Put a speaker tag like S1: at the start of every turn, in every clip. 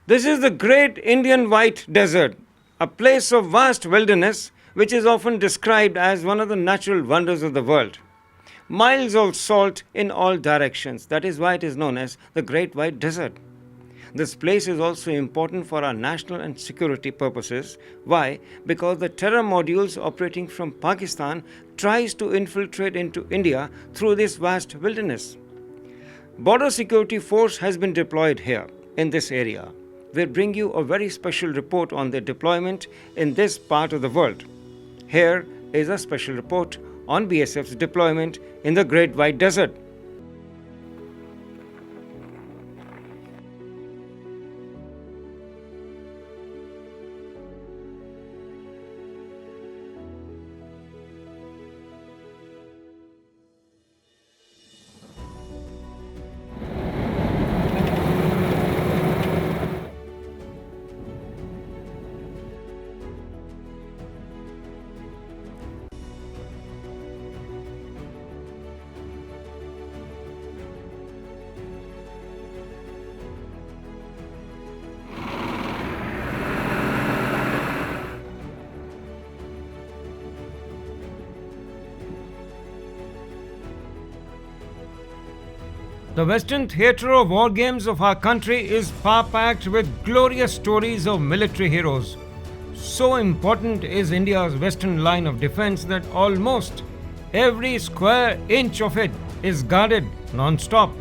S1: This is the great Indian White Desert, a place of vast wilderness which is often described as one of the natural wonders of the world. Miles of salt in all directions, that is why it is known as the Great White Desert. This place is also important for our national and security purposes. Why? Because the terror modules operating from Pakistan tries to infiltrate into India through this vast wilderness. Border Security Force has been deployed here in this area. We'll bring you a very special report on their deployment in this part of the world. Here is a special report on BSF's deployment in the Great White Desert. The Western theatre of war games of our country is power-packed with glorious stories of military heroes. So important is India's western line of defense that almost every square inch of it is guarded non-stop.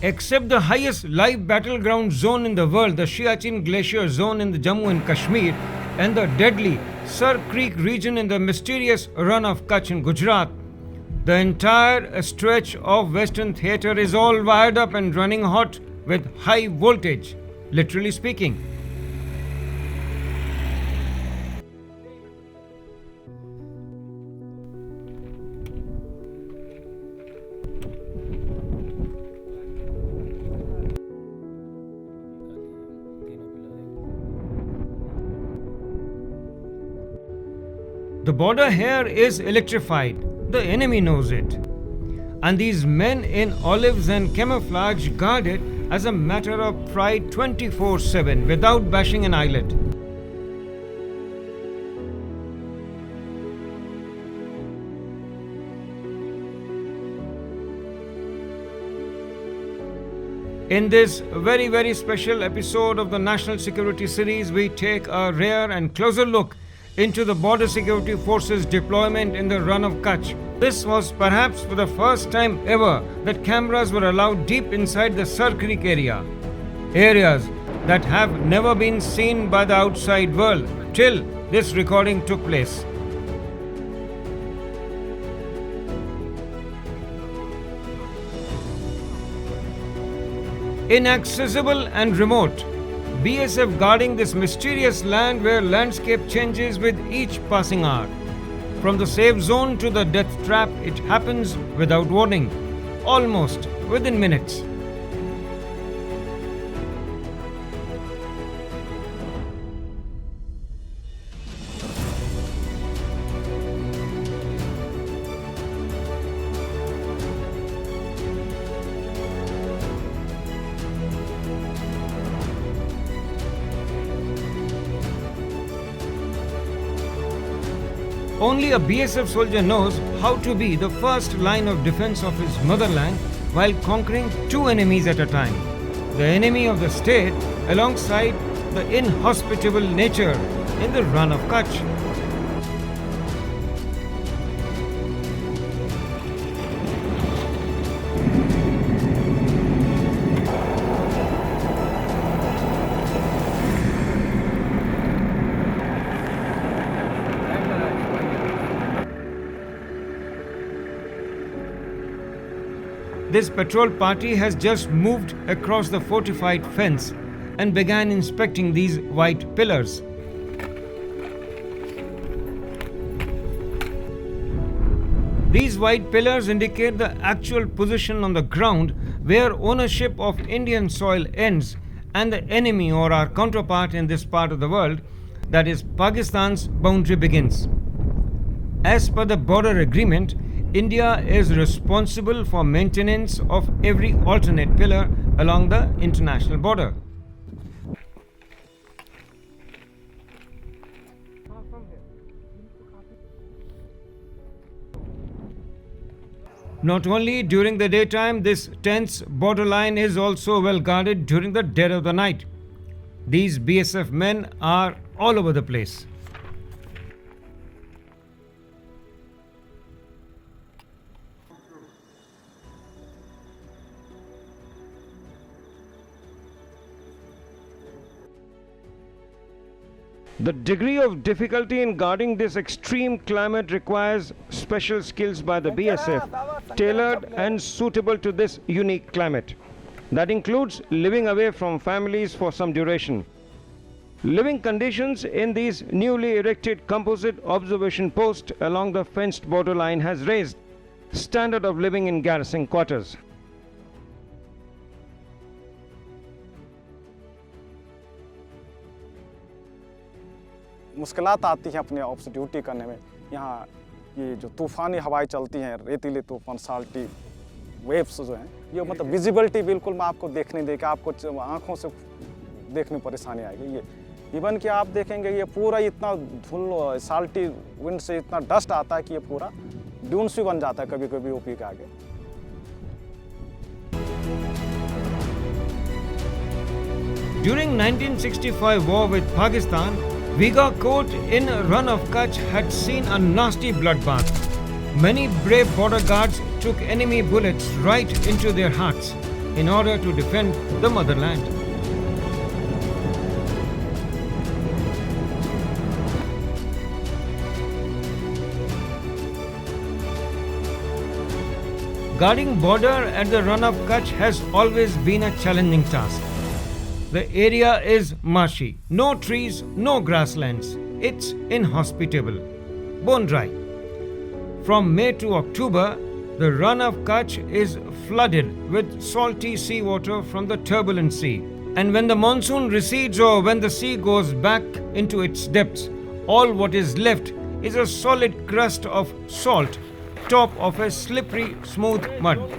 S1: Except the highest live battleground zone in the world, the Siachen Glacier Zone in the Jammu and Kashmir, and the deadly Sar Creek region in the mysterious Rann of Kutch in Gujarat, the entire stretch of Western theatre is all wired up and running hot with high voltage, literally speaking. The border here is electrified. The enemy knows it. And these men in olives and camouflage guard it as a matter of pride 24/7 without bashing an eyelid. In this very special episode of the National Security Series, we take a rare and closer look into the Border Security Forces deployment in the Rann of Kutch. This was perhaps for the first time ever that cameras were allowed deep inside the Sar Creek area. Areas that have never been seen by the outside world till this recording took place. Inaccessible and remote, BSF guarding this mysterious land where landscape changes with each passing hour. From the safe zone to the death trap, it happens without warning, almost within minutes. Only a BSF soldier knows how to be the first line of defense of his motherland while conquering two enemies at a time. The enemy of the state alongside the inhospitable nature in the Rann of Kutch. This patrol party has just moved across the fortified fence and began inspecting these white pillars. These white pillars indicate the actual position on the ground where ownership of Indian soil ends and the enemy or our counterpart in this part of the world, that is Pakistan's boundary, begins. As per the border agreement, India is responsible for maintenance of every alternate pillar along the international border. Not only during the daytime, this tense borderline is also well guarded during the dead of the night. These BSF men are all over the place. The degree of difficulty in guarding this extreme climate requires special skills by the BSF, tailored and suitable to this unique climate. That includes living away from families for some duration. Living conditions in these newly erected composite observation posts along the fenced borderline has raised standard of living in garrison quarters.
S2: मुश्किलात आती हैं अपने ops duty करने में। यहाँ ये जो तूफ़ानी हवाएं चलती हैं, रेतीले तूफान, साल्टी वेव्स जो हैं, ये मतलब विजिबिलिटी बिल्कुल मैं आपको देखने दे के आपको आँखों से देखने में परेशानी आएगी। ये इवन कि आप देखेंगे ये पूरा इतना धुल साल्टी विंड से इतना डस्ट आता है कि ये पूरा ड्यून्स भी बन जाता है कभी कभी ओपी के आगे।
S1: During 1965 war with Pakistan, Vineet K in Rann of Kutch had seen a nasty bloodbath. Many brave border guards took enemy bullets right into their hearts in order to defend the motherland. Guarding border at the Rann of Kutch has always been a challenging task. The area is marshy, no trees, no grasslands. It's inhospitable, bone dry. From May to October, the Rann of Kutch is flooded with salty seawater from the turbulent sea. And when the monsoon recedes or when the sea goes back into its depths, all what is left is a solid crust of salt, top of a slippery, smooth mud.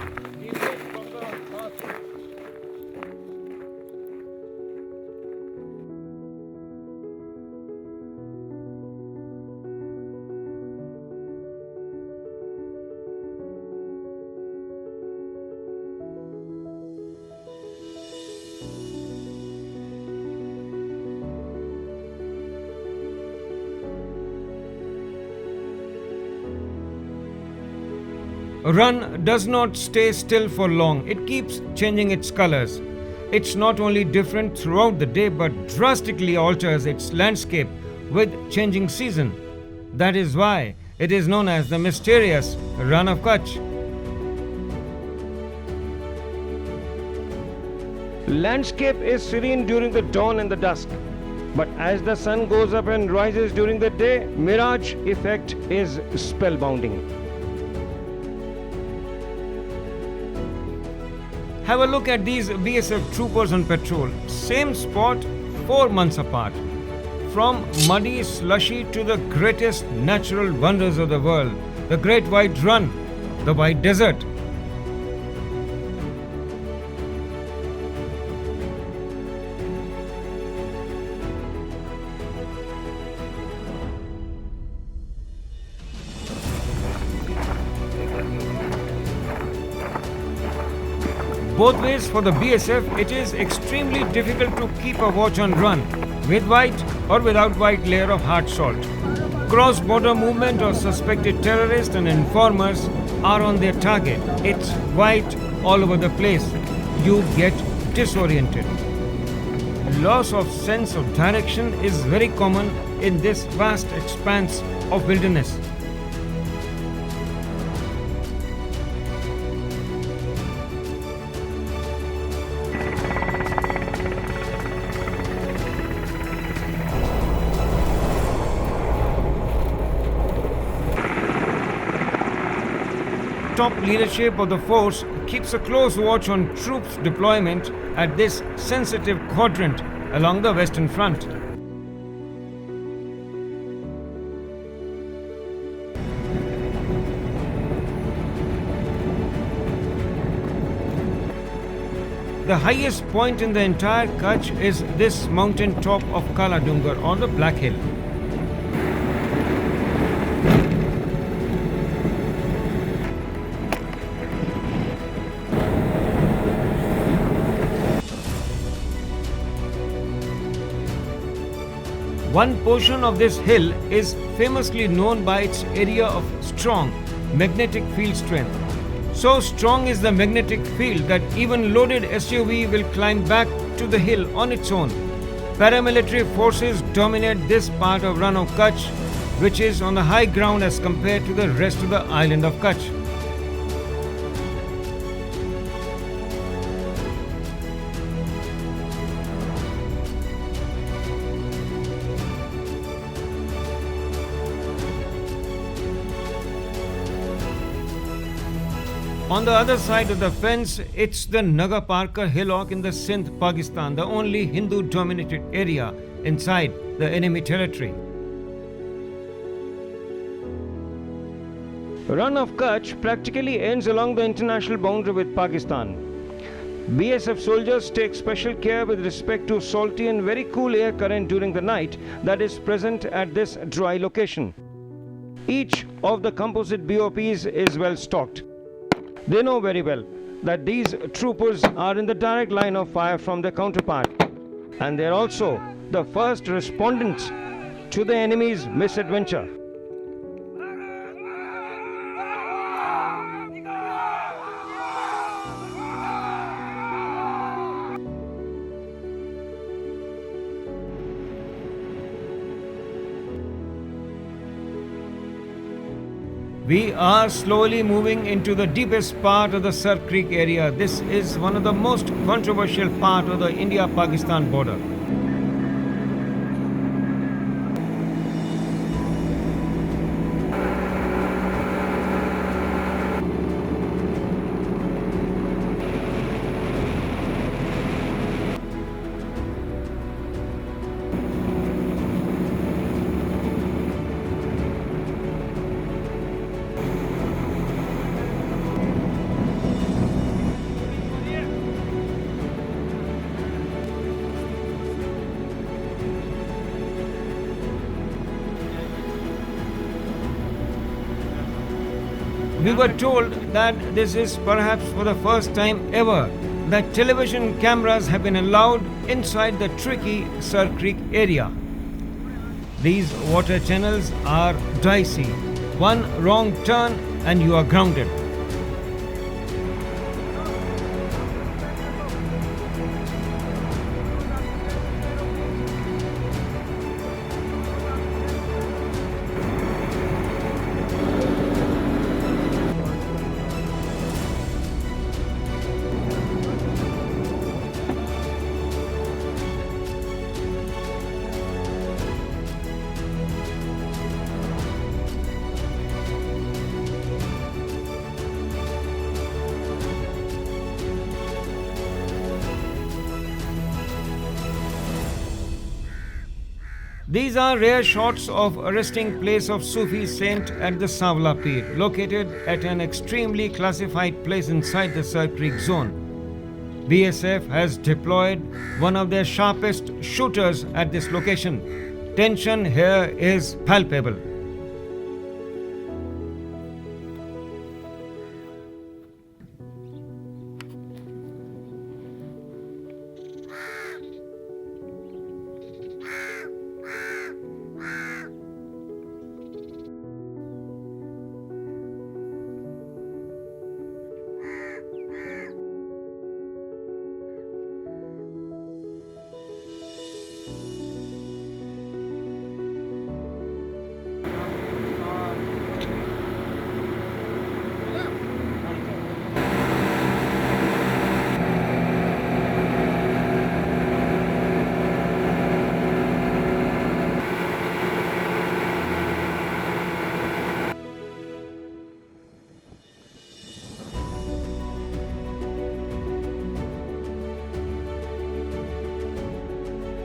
S1: Rann does not stay still for long. It keeps changing its colors. It's not only different throughout the day but drastically alters its landscape with changing season. That is why it is known as the mysterious Rann of Kutch.
S3: Landscape is serene during the dawn and the dusk. But as the sun goes up and rises during the day, mirage effect is spellbounding.
S1: Have a look at these BSF troopers on patrol. Same spot, 4 months apart. From muddy, slushy to the greatest natural wonders of the world, the Great White Run, the White Desert. Both ways for the BSF, it is extremely difficult to keep a watch on run, with white or without white layer of hard salt. Cross-border movement or suspected terrorists and informers are on their target. It's white all over the place. You get disoriented. Loss of sense of direction is very common in this vast expanse of wilderness. top leadership of the force keeps a close watch on troops deployment at this sensitive quadrant along the Western Front. The highest point in the entire Kutch is this mountain top of Kala Dungar or the Black Hill. One portion of this hill is famously known by its area of strong magnetic field strength. So strong is the magnetic field that even loaded SUV will climb back to the hill on its own. Paramilitary forces dominate this part of Rann of Kutch, which is on the high ground as compared to the rest of the island of Kutch. On the other side of the fence, it's the Naga Parka hillock in the Sindh, Pakistan, the only Hindu-dominated area inside the enemy territory.
S3: Rann of Kutch practically ends along the international boundary with Pakistan. BSF soldiers take special care with respect to salty and very cool air current during the night that is present at this dry location. Each of the composite BOPs is well stocked. They know very well that these troopers are in the direct line of fire from their counterpart, and they are also the first respondents to the enemy's misadventure.
S1: We are slowly moving into the deepest part of the Sar Creek area. This is one of the most controversial part of the India-Pakistan border. We were told that this is perhaps for the first time ever that television cameras have been allowed inside the tricky Sar Creek area. These water channels are dicey. One wrong turn and you are grounded. These are rare shots of a resting place of Sufi saint at the Savla Peer, located at an extremely classified place inside the Sar Creek zone. BSF has deployed one of their sharpest shooters at this location. Tension here is palpable.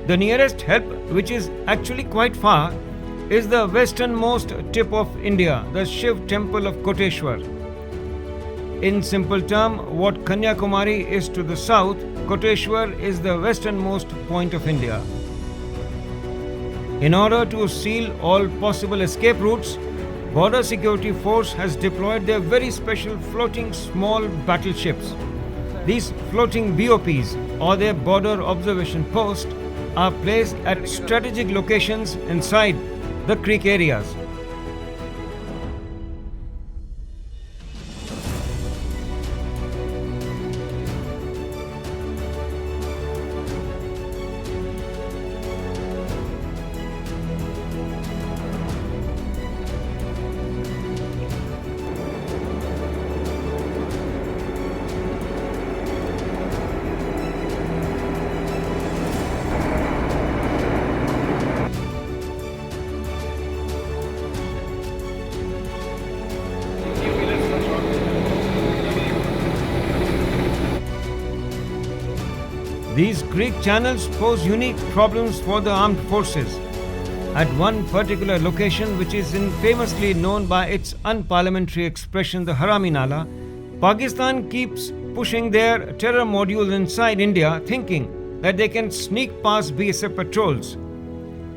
S1: The nearest help, which is actually quite far, is the westernmost tip of India, the Shiv temple of Koteshwar. In simple term, what Kanyakumari is to the south, Koteshwar is the westernmost point of India. In order to seal all possible escape routes, Border Security Force has deployed their very special floating small battleships. These floating BOPs, or their border observation post, are placed at strategic locations inside the creek areas. These creek channels pose unique problems for the armed forces. At one particular location, which is famously known by its unparliamentary expression, the Harami Nala, Pakistan keeps pushing their terror modules inside India, thinking that they can sneak past BSF patrols.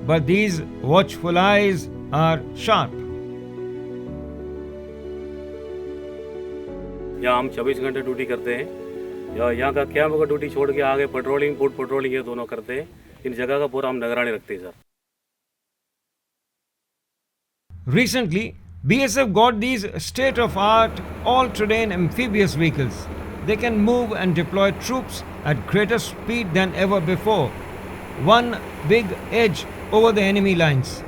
S1: But these watchful eyes are sharp.
S4: यहाँ हम 24 घंटे duty करते हैं। यहाँ का camp का duty छोड़ के आगे पेट्रोलिंग, फूड पेट्रोलिंग ये दोनों करते हैं। इन जगह का पूरा हम निगरानी रखते हैं sir.
S1: Recently, BSF got these state-of-art all-terrain amphibious vehicles. They can move and deploy troops at greater speed than ever before. One big edge over the enemy lines.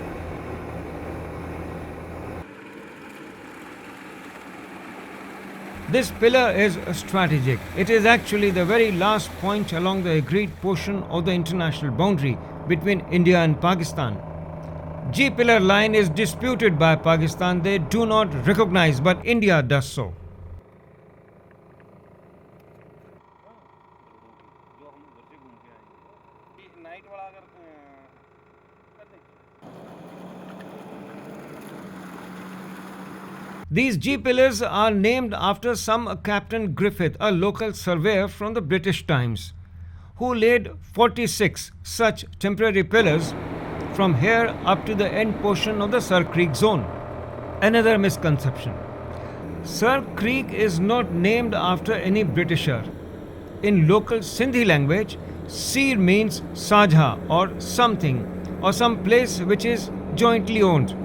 S1: This pillar is strategic. It is actually the very last point along the agreed portion of the international boundary between India and Pakistan. G-pillar line is disputed by Pakistan. They do not recognize, but India does so. These G-pillars are named after some Captain Griffith, a local surveyor from the British times, who laid 46 such temporary pillars from here up to the end portion of the Sir Creek zone. Another misconception. Sir Creek is not named after any Britisher. In local Sindhi language, Seer means Sajha or something, or some place which is jointly owned.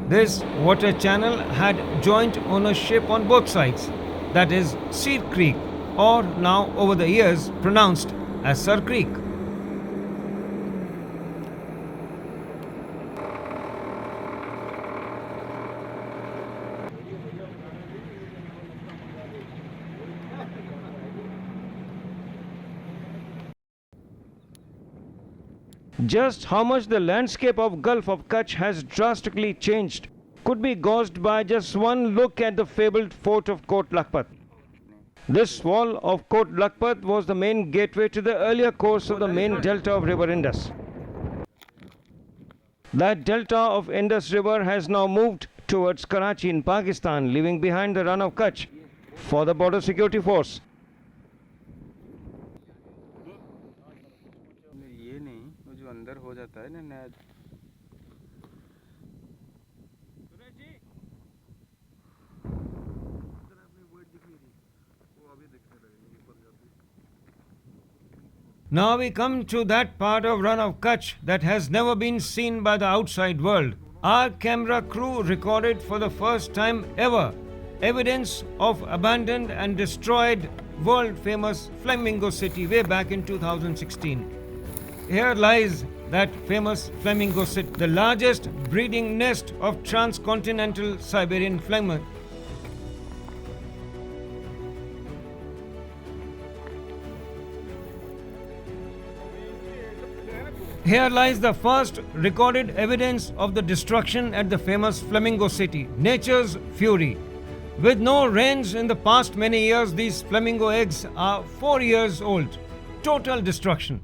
S1: This water channel had joint ownership on both sides, that is Seer Creek, or now over the years pronounced as Sir Creek.
S3: Just how much the landscape of Gulf of Kutch has drastically changed could be gauged by just one look at the fabled fort of Kot Lakhpat. This wall of Kot Lakhpat was the main gateway to the earlier course of the main delta of River Indus. That delta of Indus River has now moved towards Karachi in Pakistan, leaving behind the Rann of Kutch for the Border Security Force.
S5: अंदर हो जाता है ना नया
S1: Now we come to that part of Rann of Kutch that has never been seen by the outside world. Our camera crew recorded for the first time ever evidence of abandoned and destroyed world-famous Flamingo City way back in 2016. Here lies that famous Flamingo City, the largest breeding nest of transcontinental Siberian flamingo. Here lies the first recorded evidence of the destruction at the famous Flamingo City, nature's fury. With no rains in the past many years, these flamingo eggs are 4 years old. Total destruction.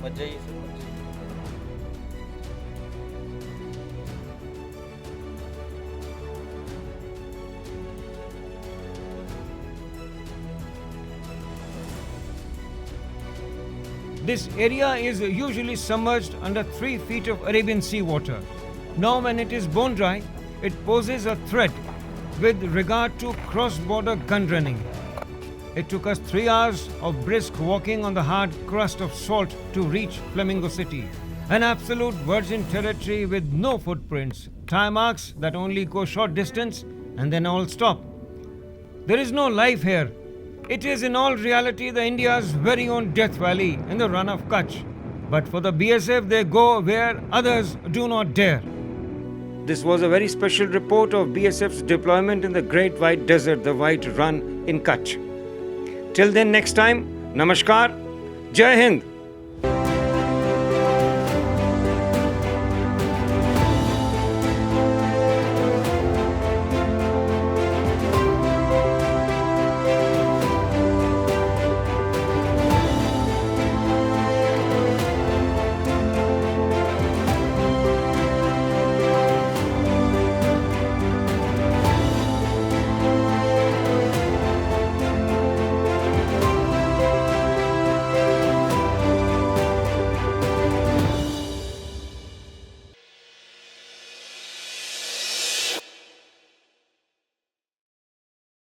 S6: मत जाइए sir, मत जाइए।
S3: This area is usually submerged under 3 feet of Arabian Sea water. Now, when it is bone dry, it poses a threat with regard to cross-border gun running. It took us 3 hours of brisk walking on the hard crust of salt to reach Flamingo City, an absolute virgin territory with no footprints, tire marks that only go short distance and then all stop. There is no life here. It is in all reality the India's very own Death Valley in the Rann of Kutch. But for the BSF, they go where others do not dare.
S1: This was a very special report of BSF's deployment in the Great White Desert, the White Run in Kutch. Till then, next time, Namaskar, Jai Hind.